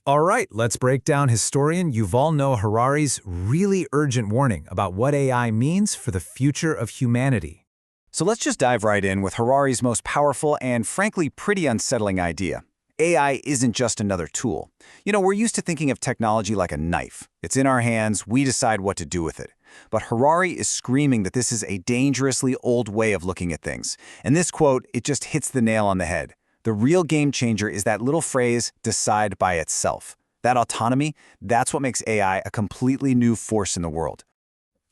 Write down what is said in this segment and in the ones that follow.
All right, let's break down historian Yuval Noah Harari's really urgent warning about what AI means for the future of humanity. So let's just dive right in with Harari's most powerful and frankly pretty unsettling idea. AI isn't just another tool. We're used to thinking of technology like a knife. It's in our hands, we decide what to do with it. But Harari is screaming that this is a dangerously old way of looking at things. And this quote, it just hits the nail on the head. The real game changer is that little phrase, decide by itself. That autonomy, that's what makes AI a completely new force in the world.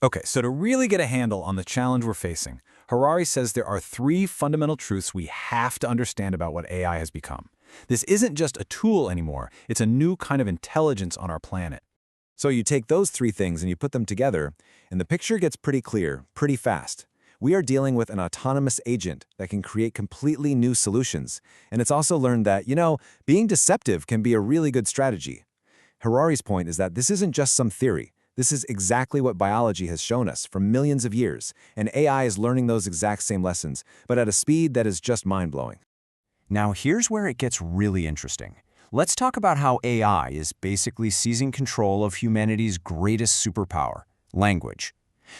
Okay, so to really get a handle on the challenge we're facing, Harari says there are three fundamental truths we have to understand about what AI has become. This isn't just a tool anymore, it's a new kind of intelligence on our planet. So you take those three things and you put them together, and the picture gets pretty clear, pretty fast. We are dealing with an autonomous agent that can create completely new solutions. And it's also learned that, being deceptive can be a really good strategy. Harari's point is that this isn't just some theory. This is exactly what biology has shown us for millions of years, and AI is learning those exact same lessons, but at a speed that is just mind-blowing. Now here's where it gets really interesting. Let's talk about how AI is basically seizing control of humanity's greatest superpower, language.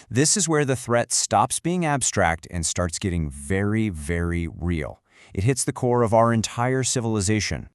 This is where the threat stops being abstract and starts getting very, very real. It hits the core of our entire civilization.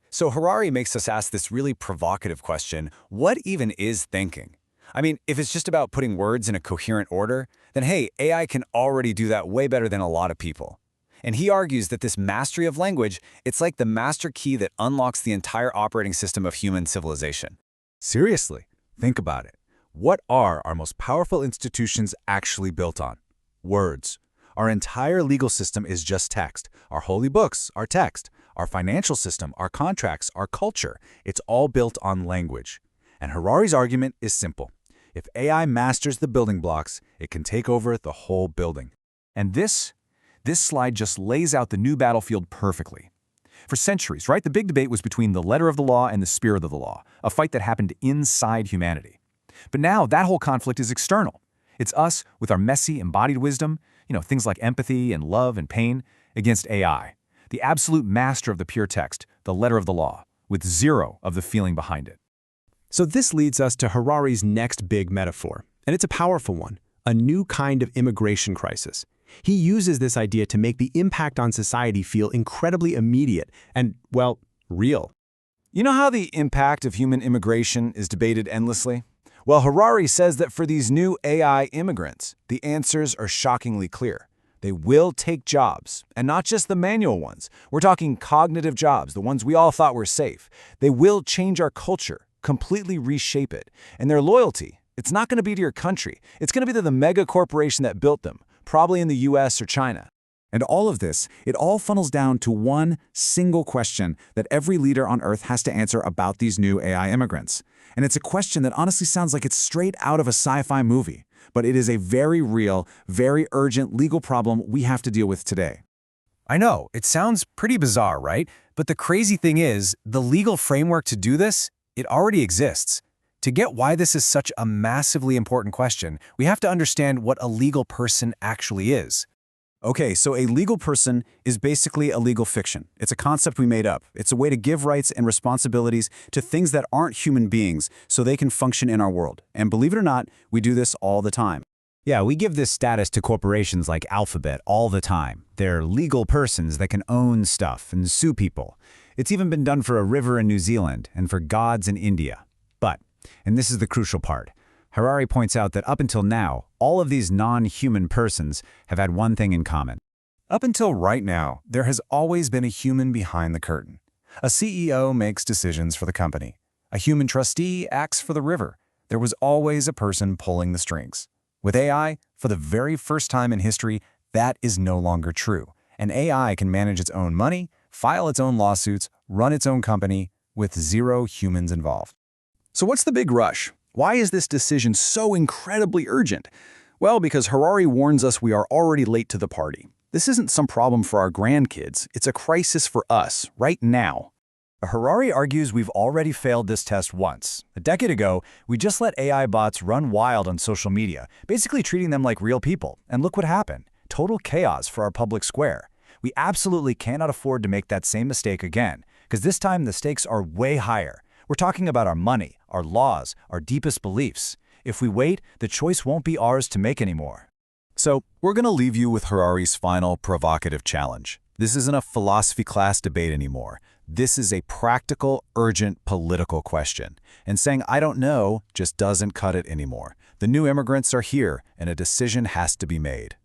So Harari makes us ask this really provocative question, what even is thinking? I mean, if it's just about putting words in a coherent order, then hey, AI can already do that way better than a lot of people. And he argues that this mastery of language, it's like the master key that unlocks the entire operating system of human civilization. Seriously, think about it. What are our most powerful institutions actually built on? Words. Our entire legal system is just text. Our holy books are text. Our financial system, our contracts, our culture, it's all built on language. And Harari's argument is simple. If AI masters the building blocks, it can take over the whole building. And this slide just lays out the new battlefield perfectly. For centuries, right, the big debate was between the letter of the law and the spirit of the law, a fight that happened inside humanity. But now that whole conflict is external. It's us with our messy, embodied wisdom, things like empathy and love and pain, against AI, the absolute master of the pure text, the letter of the law, with zero of the feeling behind it. So this leads us to Harari's next big metaphor, and it's a powerful one, a new kind of immigration crisis. He uses this idea to make the impact on society feel incredibly immediate and, well, real. You know how the impact of human immigration is debated endlessly? Well, Harari says that for these new AI immigrants, the answers are shockingly clear. They will take jobs, and not just the manual ones. We're talking cognitive jobs, the ones we all thought were safe. They will change our culture, completely reshape it. And their loyalty, it's not going to be to your country. It's going to be to the mega corporation that built them, probably in the US or China. And all of this, it all funnels down to one single question that every leader on Earth has to answer about these new AI immigrants. And it's a question that honestly sounds like it's straight out of a sci-fi movie, but it is a very real, very urgent legal problem we have to deal with today. I know, it sounds pretty bizarre, right? But the crazy thing is, the legal framework to do this, it already exists. To get why this is such a massively important question, we have to understand what a legal person actually is. Okay, so a legal person is basically a legal fiction. It's a concept we made up. It's a way to give rights and responsibilities to things that aren't human beings so they can function in our world. And believe it or not, we do this all the time. Yeah, we give this status to corporations like Alphabet all the time. They're legal persons that can own stuff and sue people. It's even been done for a river in New Zealand and for gods in India. But, and this is the crucial part, Harari points out that up until now, all of these non-human persons have had one thing in common. Up until right now, there has always been a human behind the curtain. A CEO makes decisions for the company. A human trustee acts for the river. There was always a person pulling the strings. With AI, for the very first time in history, that is no longer true. An AI can manage its own money, file its own lawsuits, run its own company, with zero humans involved. So what's the big rush? Why is this decision so incredibly urgent? Well, because Harari warns us we are already late to the party. This isn't some problem for our grandkids. It's a crisis for us, right now. Harari argues we've already failed this test once. A decade ago, we just let AI bots run wild on social media, basically treating them like real people. And look what happened. Total chaos for our public square. We absolutely cannot afford to make that same mistake again, because this time the stakes are way higher. We're talking about our money, our laws, our deepest beliefs. If we wait, the choice won't be ours to make anymore. So, we're going to leave you with Harari's final provocative challenge. This isn't a philosophy class debate anymore. This is a practical, urgent political question. And saying, I don't know, just doesn't cut it anymore. The new immigrants are here, and a decision has to be made.